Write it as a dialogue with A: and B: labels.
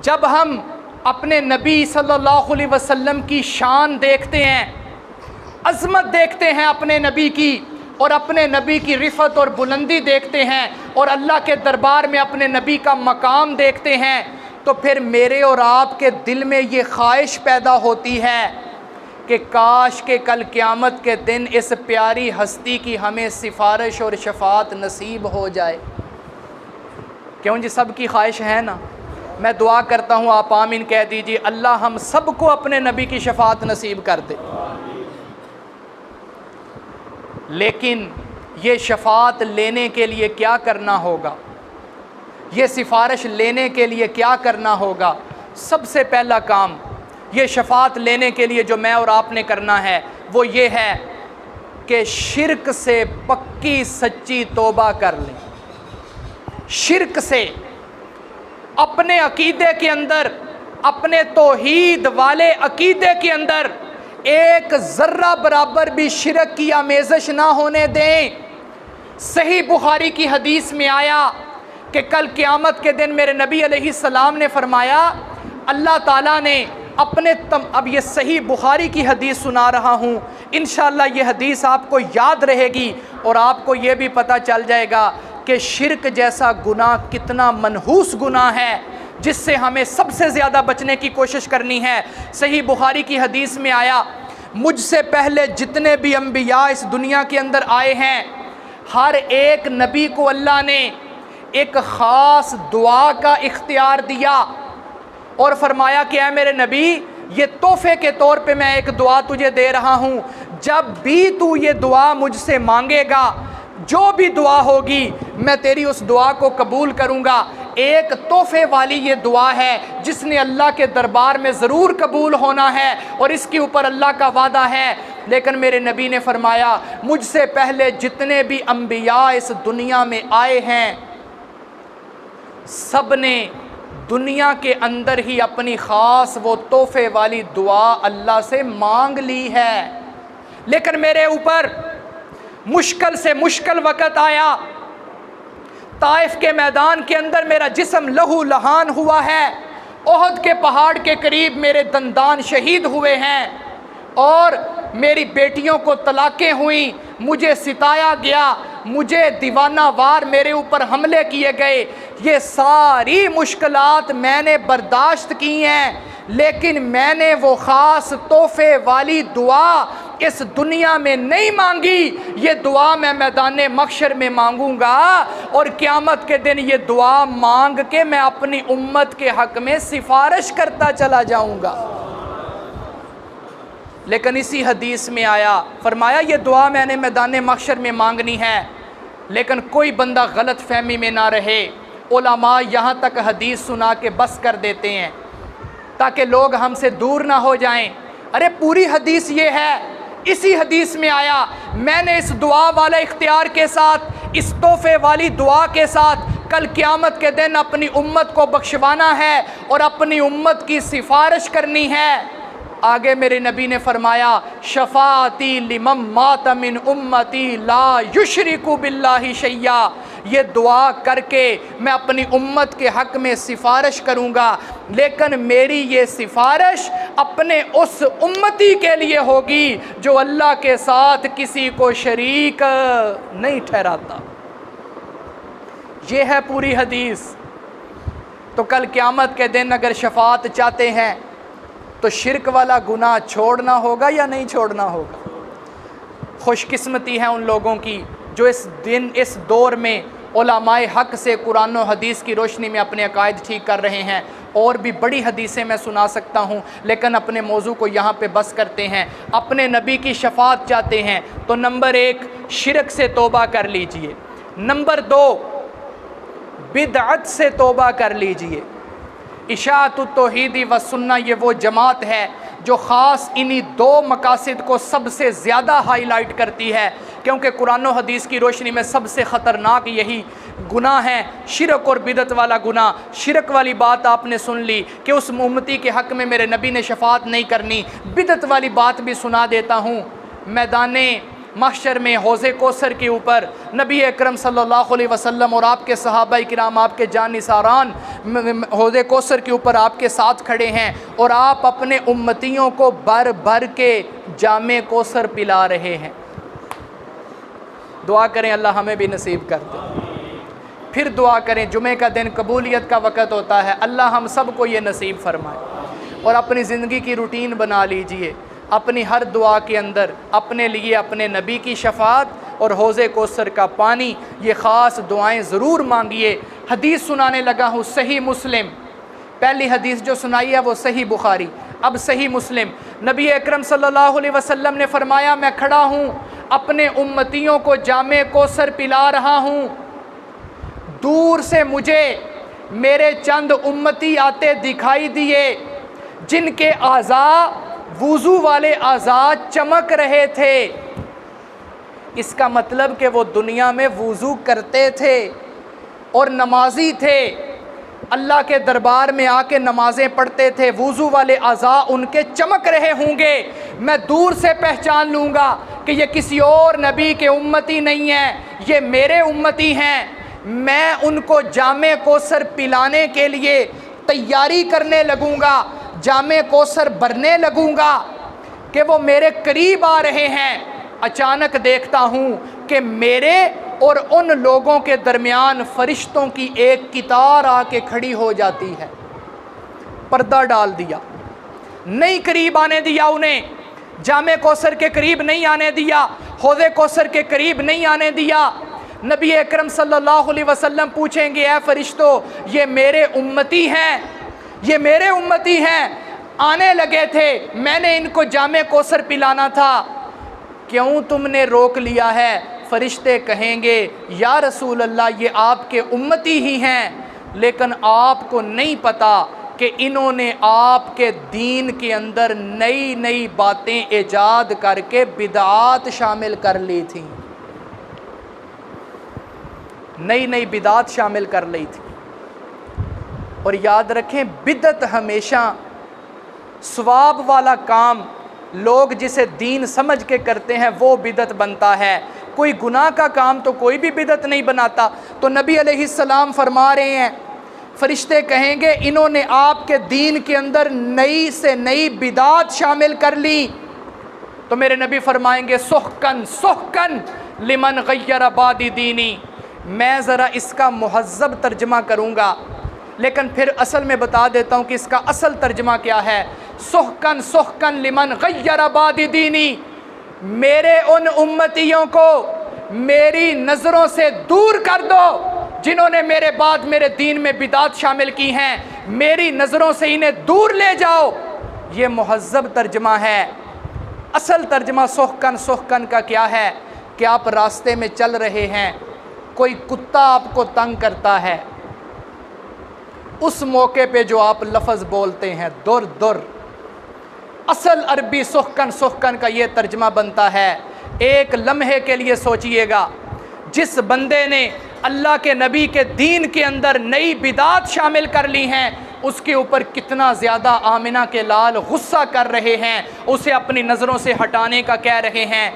A: جب ہم اپنے نبی صلی اللہ علیہ وسلم کی شان دیکھتے ہیں، عظمت دیکھتے ہیں اپنے نبی کی، اور اپنے نبی کی رفعت اور بلندی دیکھتے ہیں، اور اللہ کے دربار میں اپنے نبی کا مقام دیکھتے ہیں، تو پھر میرے اور آپ کے دل میں یہ خواہش پیدا ہوتی ہے کہ کاش کہ کل قیامت کے دن اس پیاری ہستی کی ہمیں سفارش اور شفاعت نصیب ہو جائے۔ کیوں جی، سب کی خواہش ہے نا؟ میں دعا کرتا ہوں، آپ آمین کہہ دیجیے، اللہ ہم سب کو اپنے نبی کی شفاعت نصیب کر دے۔ لیکن یہ شفاعت لینے کے لیے کیا کرنا ہوگا؟ یہ سفارش لینے کے لیے کیا کرنا ہوگا؟ سب سے پہلا کام یہ شفاعت لینے کے لیے جو میں اور آپ نے کرنا ہے وہ یہ ہے کہ شرک سے پکی سچی توبہ کر لیں۔ شرک سے، اپنے عقیدے کے اندر، اپنے توحید والے عقیدے کے اندر ایک ذرہ برابر بھی شرک کی آمیزش نہ ہونے دیں۔ صحیح بخاری کی حدیث میں آیا کہ کل قیامت کے دن میرے نبی علیہ السلام نے فرمایا، اللہ تعالیٰ نے اپنے اب یہ صحیح بخاری کی حدیث سنا رہا ہوں، انشاءاللہ یہ حدیث آپ کو یاد رہے گی اور آپ کو یہ بھی پتہ چل جائے گا کہ شرک جیسا گناہ کتنا منحوس گناہ ہے جس سے ہمیں سب سے زیادہ بچنے کی کوشش کرنی ہے۔ صحیح بخاری کی حدیث میں آیا، مجھ سے پہلے جتنے بھی انبیاء اس دنیا کے اندر آئے ہیں، ہر ایک نبی کو اللہ نے ایک خاص دعا کا اختیار دیا اور فرمایا کہ اے میرے نبی، یہ تحفے کے طور پہ میں ایک دعا تجھے دے رہا ہوں، جب بھی تو یہ دعا مجھ سے مانگے گا، جو بھی دعا ہوگی میں تیری اس دعا کو قبول کروں گا۔ ایک تحفے والی یہ دعا ہے جس نے اللہ کے دربار میں ضرور قبول ہونا ہے اور اس کے اوپر اللہ کا وعدہ ہے۔ لیکن میرے نبی نے فرمایا، مجھ سے پہلے جتنے بھی انبیاء اس دنیا میں آئے ہیں، سب نے دنیا کے اندر ہی اپنی خاص وہ تحفے والی دعا اللہ سے مانگ لی ہے، لیکن میرے اوپر مشکل سے مشکل وقت آیا، طائف کے میدان کے اندر میرا جسم لہو لہان ہوا ہے، احد کے پہاڑ کے قریب میرے دندان شہید ہوئے ہیں، اور میری بیٹیوں کو طلاقیں ہوئیں، مجھے ستایا گیا، مجھے دیوانہ وار میرے اوپر حملے کیے گئے، یہ ساری مشکلات میں نے برداشت کی ہیں، لیکن میں نے وہ خاص تحفے والی دعا اس دنیا میں نہیں مانگی۔ یہ دعا میں میدان محشر میں مانگوں گا، اور قیامت کے دن یہ دعا مانگ کے میں اپنی امت کے حق میں سفارش کرتا چلا جاؤں گا۔ لیکن اسی حدیث میں آیا، فرمایا یہ دعا میں نے میدان محشر میں مانگنی ہے، لیکن کوئی بندہ غلط فہمی میں نہ رہے۔ علماء یہاں تک حدیث سنا کے بس کر دیتے ہیں تاکہ لوگ ہم سے دور نہ ہو جائیں۔ ارے پوری حدیث یہ ہے، اسی حدیث میں آیا، میں نے اس دعا والا اختیار کے ساتھ، اس تحفے والی دعا کے ساتھ کل قیامت کے دن اپنی امت کو بخشوانا ہے اور اپنی امت کی سفارش کرنی ہے۔ آگے میرے نبی نے فرمایا، شفاعتی لمن مات من امتی لا یشرک باللہ شیئا، یہ دعا کر کے میں اپنی امت کے حق میں سفارش کروں گا، لیکن میری یہ سفارش اپنے اس امتی کے لیے ہوگی جو اللہ کے ساتھ کسی کو شریک نہیں ٹھہراتا۔ یہ ہے پوری حدیث۔ تو کل قیامت کے دن اگر شفاعت چاہتے ہیں تو شرک والا گناہ چھوڑنا ہوگا یا نہیں چھوڑنا ہوگا؟ خوش قسمتی ہے ان لوگوں کی جو اس دور میں علماء حق سے قرآن و حدیث کی روشنی میں اپنے عقائد ٹھیک کر رہے ہیں۔ اور بھی بڑی حدیثیں میں سنا سکتا ہوں، لیکن اپنے موضوع کو یہاں پہ بس کرتے ہیں۔ اپنے نبی کی شفاعت چاہتے ہیں تو نمبر 1 شرک سے توبہ کر لیجئے، نمبر 2 بدعت سے توبہ کر لیجئے۔ اشاعت التوحید و سنہ یہ وہ جماعت ہے جو خاص انہی 2 مقاصد کو سب سے زیادہ ہائی لائٹ کرتی ہے، کیونکہ قرآن و حدیث کی روشنی میں سب سے خطرناک یہی گناہ ہے، شرک اور بدعت والا گناہ۔ شرک والی بات آپ نے سن لی کہ اس امتی کے حق میں میرے نبی نے شفاعت نہیں کرنی، بدعت والی بات بھی سنا دیتا ہوں۔ میدان محشر میں حوض کوثر کے اوپر نبی اکرم صلی اللہ علیہ وسلم اور آپ کے صحابہ کرام، آپ کے جانثاران حوض کوثر کے اوپر آپ کے ساتھ کھڑے ہیں اور آپ اپنے امتیوں کو بھر بھر کے جام کوثر پلا رہے ہیں۔ دعا کریں اللہ ہمیں بھی نصیب کر دے۔ پھر دعا کریں، جمعہ کا دن قبولیت کا وقت ہوتا ہے، اللہ ہم سب کو یہ نصیب فرمائے۔ اور اپنی زندگی کی روٹین بنا لیجئے، اپنی ہر دعا کے اندر اپنے لیے اپنے نبی کی شفاعت اور حوض کوثر کا پانی، یہ خاص دعائیں ضرور مانگیے۔ حدیث سنانے لگا ہوں صحیح مسلم، پہلی حدیث جو سنائی ہے وہ صحیح بخاری، اب صحیح مسلم۔ نبی اکرم صلی اللہ علیہ وسلم نے فرمایا، میں کھڑا ہوں اپنے امتیوں کو جام کوثر پلا رہا ہوں، دور سے مجھے میرے چند امتی آتے دکھائی دیے جن کے اعضاء وضو والے اعضاء چمک رہے تھے۔ اس کا مطلب کہ وہ دنیا میں وضو کرتے تھے اور نمازی تھے، اللہ کے دربار میں آ کے نمازیں پڑھتے تھے، وضو والے اعضاء ان کے چمک رہے ہوں گے، میں دور سے پہچان لوں گا کہ یہ کسی اور نبی کے امتی نہیں ہیں، یہ میرے امتی ہیں۔ میں ان کو جام کوثر پلانے کے لیے تیاری کرنے لگوں گا، جام کوثر بھرنے لگوں گا کہ وہ میرے قریب آ رہے ہیں۔ اچانک دیکھتا ہوں کہ میرے اور ان لوگوں کے درمیان فرشتوں کی ایک قطار آ کے کھڑی ہو جاتی ہے۔ پردہ ڈال دیا، نہیں قریب آنے دیا، انہیں جام کوثر کے قریب نہیں آنے دیا، حوض کوثر کے قریب نہیں آنے دیا۔ نبی اکرم صلی اللہ علیہ وسلم پوچھیں گے، اے فرشتوں یہ میرے امتی ہیں، یہ میرے امتی ہیں، آنے لگے تھے، میں نے ان کو جام کوثر پلانا تھا، کیوں تم نے روک لیا ہے؟ فرشتے کہیں گے، یا رسول اللہ یہ آپ کے امتی ہی ہیں، لیکن آپ کو نہیں پتا کہ انہوں نے آپ کے دین کے اندر نئی نئی باتیں ایجاد کر کے بدعات شامل کر لی تھیں، نئی نئی بدعات شامل کر لی تھی۔ اور یاد رکھیں، بدعت ہمیشہ ثواب والا کام لوگ جسے دین سمجھ کے کرتے ہیں وہ بدعت بنتا ہے، کوئی گناہ کا کام تو کوئی بھی بدعت نہیں بناتا۔ تو نبی علیہ السلام فرما رہے ہیں، فرشتے کہیں گے انہوں نے آپ کے دین کے اندر نئی سے نئی بدعات شامل کر لی، تو میرے نبی فرمائیں گے سحقن سحقن لمن غیر بعد دینی۔ میں ذرا اس کا مہذب ترجمہ کروں گا، لیکن پھر اصل میں بتا دیتا ہوں کہ اس کا اصل ترجمہ کیا ہے۔ سحقن سحقن لمن غیر بعد دینی، میرے ان امتیوں کو میری نظروں سے دور کر دو جنہوں نے میرے بعد میرے دین میں بدعات شامل کی ہیں، میری نظروں سے انہیں دور لے جاؤ۔ یہ مہذب ترجمہ ہے۔ اصل ترجمہ سحقن سحقن کا کیا ہے کہ آپ راستے میں چل رہے ہیں، کوئی کتا آپ کو تنگ کرتا ہے، اس موقع پہ جو آپ لفظ بولتے ہیں در در، اصل عربی سحقن سحقن کا یہ ترجمہ بنتا ہے۔ ایک لمحے کے لیے سوچئے گا، جس بندے نے اللہ کے نبی کے دین کے اندر نئی بدعات شامل کر لی ہیں، اس کے اوپر کتنا زیادہ آمنہ کے لال غصہ کر رہے ہیں، اسے اپنی نظروں سے ہٹانے کا کہہ رہے ہیں۔